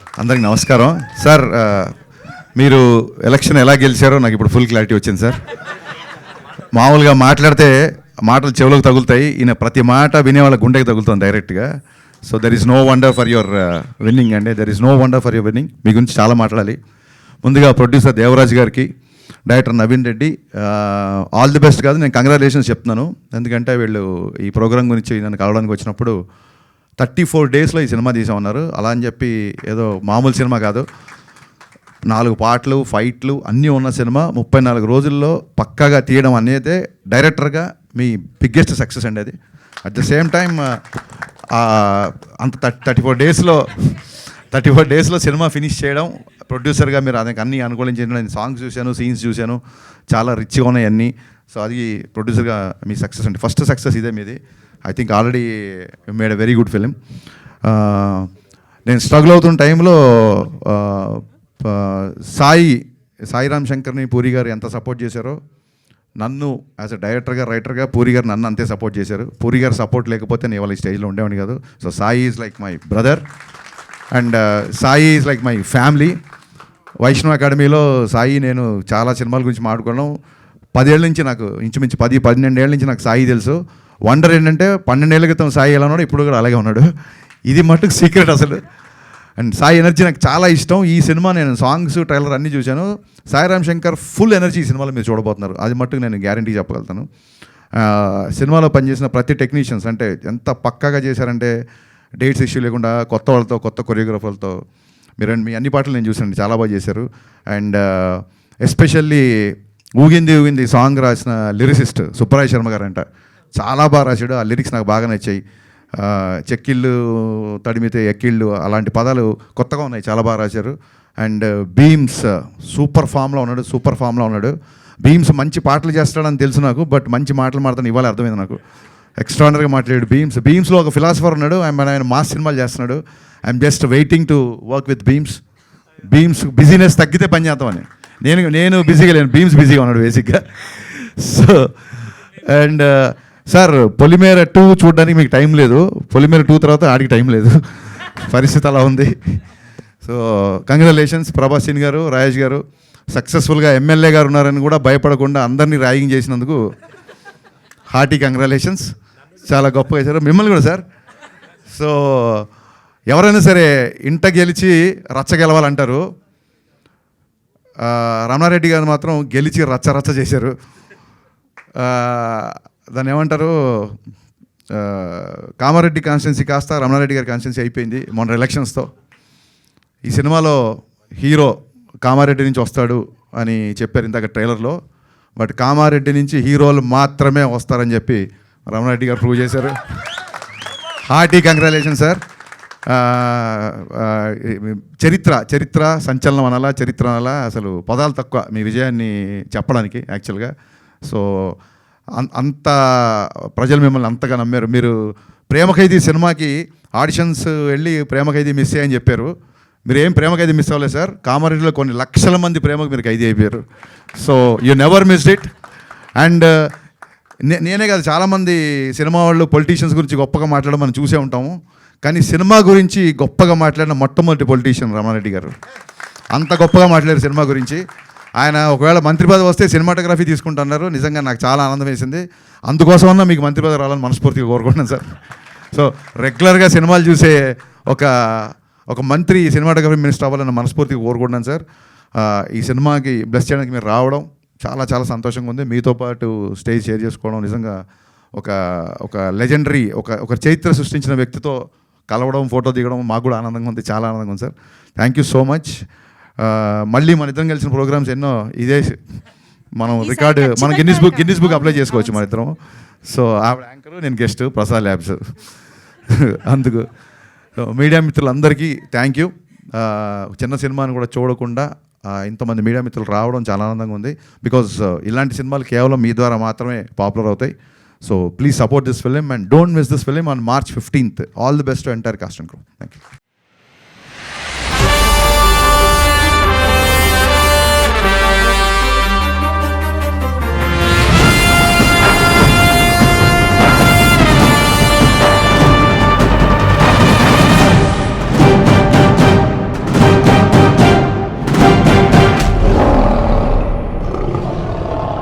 అందరికి నమస్కారం సార్. మీరు ఎలక్షన్ ఎలా గెలిచారో నాకు ఇప్పుడు ఫుల్ క్లారిటీ వచ్చింది సార్. మామూలుగా మాట్లాడితే మాటలు చెవులకు తగులుతాయి, ఈయన ప్రతి మాట వినే వాళ్ళ గుండెకి తగులుతుంది డైరెక్ట్గా. So there is no wonder for your winning అండి, there is no wonder for your winning. మీ గురించి చాలా మాట్లాడాలి. ముందుగా ప్రొడ్యూసర్ దేవరాజ్ గారికి, director Naveen Reddy, all the best కాదు, నేను కంగ్రాచులేషన్స్ చెప్తున్నాను. ఎందుకంటే వీళ్ళు ఈ ప్రోగ్రామ్ గురించి నన్ను కలవడానికి వచ్చినప్పుడు 34 డేస్లో ఈ సినిమా తీసామన్నారు. అలా అని చెప్పి ఏదో మామూలు సినిమా కాదు, 4 పాటలు, ఫైట్లు అన్నీ ఉన్న సినిమా 34 రోజుల్లో పక్కాగా తీయడం అనేది డైరెక్టర్గా మీ బిగ్గెస్ట్ సక్సెస్ అండి అది. అట్ ద సేమ్ టైం అంత 34 డేస్లో సినిమా ఫినిష్ చేయడం, ప్రొడ్యూసర్గా మీరు అదే అన్నీ అనుకూలించండి. నేను సాంగ్స్ చూశాను, సీన్స్ చూశాను, చాలా రిచ్గా ఉన్నాయి అన్నీ. సో అది ప్రొడ్యూసర్గా మీ సక్సెస్ అండి, ఫస్ట్ సక్సెస్ ఇదే మీది. I think already made a very good film. నేను స్ట్రగుల్ అవుతున్న టైంలో సాయిరామ్ శంకర్ని పూరి గారు ఎంత సపోర్ట్ చేశారో, నన్ను యాజ్ అ డైరెక్టర్గా, రైటర్గా పూరి గారు నన్ను అంతే సపోర్ట్ చేశారు. పూరి గారు సపోర్ట్ లేకపోతే నేను ఇవాళ ఈ స్టేజ్లో ఉండేవాడిని కాదు. So Sai is like my brother and Sai is like my family. Vaishnav అకాడమీలో సాయి నేను చాలా సినిమాల గురించి మాట్లాడుకున్నాం. 10 ఏళ్ళ నుంచి నాకు ఇంచుమించు 10-12 ఏళ్ళ నుంచి నాకు సాయి తెలుసు. వండర్ ఏంటంటే 12 ఏళ్ళ క్రితం సాయి ఎలా ఉన్నాడు, ఇప్పుడు కూడా అలాగే ఉన్నాడు. ఇది మట్టుకు సీక్రెట్ అసలు. అండ్ సాయి ఎనర్జీ నాకు చాలా ఇష్టం. ఈ సినిమా నేను సాంగ్స్, ట్రైలర్ అన్నీ చూశాను. సాయిరామ్ శంకర్ ఫుల్ ఎనర్జీ ఈ సినిమాలో మీరు చూడబోతున్నారు, అది మట్టుకు నేను గ్యారంటీ చెప్పగలుగుతాను. సినిమాలో పనిచేసిన ప్రతి టెక్నీషియన్స్ అంటే ఎంత పక్కాగా చేశారంటే, డేట్స్ ఇష్యూ లేకుండా కొత్త వాళ్ళతో, కొత్త కొరియోగ్రాఫర్లతో మీ అన్ని పాటలు నేను చూసాను, చాలా బాగా చేశారు. అండ్ ఎస్పెషల్లీ ఊగింది సాంగ్ రాసిన లిరిసిస్ట్ సుబ్బరాయ శర్మ గారు అంట, చాలా బాగా రాశాడు. ఆ లిరిక్స్ నాకు బాగా నచ్చాయి. చెక్కిళ్ళు తడిమితే ఎక్కిళ్ళు అలాంటి పదాలు కొత్తగా ఉన్నాయి, చాలా బాగా రాశారు. అండ్ బీమ్స్ సూపర్ ఫామ్లో ఉన్నాడు. బీమ్స్ మంచి పాటలు చేస్తాడని తెలుసు నాకు, బట్ మంచి మాటలు మాట్లాడతాను ఇవాళ అర్థమైంది నాకు. ఎక్స్ట్రాడనరీగా మాట్లాడాడు. బీమ్స్లో ఒక ఫిలాసఫర్ ఉన్నాడు, ఆయన మాస్ సినిమాలు చేస్తున్నాడు. I'm just waiting to work with Bheems busyness తగ్గితే పని చేద్దామని. నేను బిజీగా లేను, బీమ్స్ బిజీగా ఉన్నాడు బేసిక్గా. సో అండ్ సార్, పొలిమేర 2 చూడడానికి మీకు టైం లేదు, పొలిమేర 2 తర్వాత ఆడికి టైం లేదు, పరిస్థితి అలా ఉంది. సో కంగ్రాచులేషన్స్ ప్రభాసిన్ గారు, రాజేష్ గారు. సక్సెస్ఫుల్గా ఎమ్మెల్యే గారు ఉన్నారని కూడా భయపడకుండా అందరినీ ర్యాగింగ్ చేసినందుకు హార్టీ కంగ్రాచులేషన్స్. చాలా గొప్పగా చేశారు మిమ్మల్ని కూడా సార్. సో ఎవరైనా సరే ఇంట గెలిచి రచ్చ గెలవాలంటారు, రమణారెడ్డి గారు మాత్రం గెలిచి రచ్చ చేశారు. దాన్ని ఏమంటారు, కామారెడ్డి కాన్స్టిట్యున్సీ కాస్త రమణారెడ్డి గారి కాన్స్టిట్యున్సీ అయిపోయింది మొన్న ఎలక్షన్స్తో. ఈ సినిమాలో హీరో కామారెడ్డి నుంచి వస్తాడు అని చెప్పారు ఇందాక ట్రైలర్లో, బట్ కామారెడ్డి నుంచి హీరోలు మాత్రమే వస్తారని చెప్పి రమణారెడ్డి గారు ప్రూవ్ చేశారు. Hearty congratulation sir. చరిత్ర సంచలనం అనాలా, చరిత్ర అనాలా, అసలు పదాలు తక్కువ మీ విజయాన్ని చెప్పడానికి యాక్చువల్గా. సో అంత ప్రజలు మిమ్మల్ని అంతగా నమ్మారు. మీరు ప్రేమ ఖైదీ సినిమాకి ఆడిషన్స్ వెళ్ళి ప్రేమ ఖైదీ మిస్ అయ్యని చెప్పారు. మీరు ఏం ప్రేమ ఖైదీ మిస్ అవ్వలేదు సార్, కామారెడ్డిలో కొన్ని లక్షల మంది ప్రేమకు మీరు ఖైదీ అయిపోయారు. So you never missed it. And నేనే కాదు, చాలామంది సినిమా వాళ్ళు పొలిటీషియన్స్ గురించి గొప్పగా మాట్లాడడం మనం చూసే ఉంటాము, కానీ సినిమా గురించి గొప్పగా మాట్లాడిన మొట్టమొదటి పొలిటీషియన్ రమణారెడ్డి గారు. అంత గొప్పగా మాట్లాడారు సినిమా గురించి. ఆయన ఒకవేళ మంత్రి పదవి వస్తే సినిమాటోగ్రఫీ తీసుకుంటున్నారు. నిజంగా నాకు చాలా ఆనందం వేసింది. అందుకోసమన్నా మీకు మంత్రి పదవి రావాలని మనస్ఫూర్తిగా కోరుకుంటున్నాను సార్. సో రెగ్యులర్గా సినిమాలు చూసే ఒక మంత్రి సినిమాటోగ్రఫీ మినిస్టర్ అవ్వాలని మనస్ఫూర్తిగా కోరుకుంటున్నాను సార్. ఈ సినిమాకి బ్లెస్ చేయడానికి మీరు రావడం చాలా సంతోషంగా ఉంది. మీతో పాటు స్టేజ్ షేర్ చేసుకోవడం నిజంగా ఒక లెజెండరీ, ఒక చరిత్ర సృష్టించిన వ్యక్తితో కలవడం, ఫోటో దిగడం మాకు కూడా ఆనందంగా ఉంది, చాలా ఆనందంగా ఉంది sir. Thank you so much. మళ్ళీ మన ఇద్దరం కలిసిన ప్రోగ్రామ్స్ ఎన్నో, ఇదే మనం రికార్డు, మనం గిన్నిస్ బుక్ అప్లై చేసుకోవచ్చు మన ఇద్దరం. సో ఆవిడ యాంకరు, నేను గెస్ట్, ప్రసాద్ ల్యాబ్స్. అందుకు మీడియా మిత్రులందరికీ థ్యాంక్ యూ. చిన్న సినిమాని కూడా చూడకుండా ఇంతమంది మీడియా మిత్రులు రావడం చాలా ఆనందంగా ఉంది. బికాజ్ ఇలాంటి సినిమాలు కేవలం మీ ద్వారా మాత్రమే పాపులర్ అవుతాయి. So please support this film and don't miss this film on March 15th. All the best to entire cost and crew. Thank you.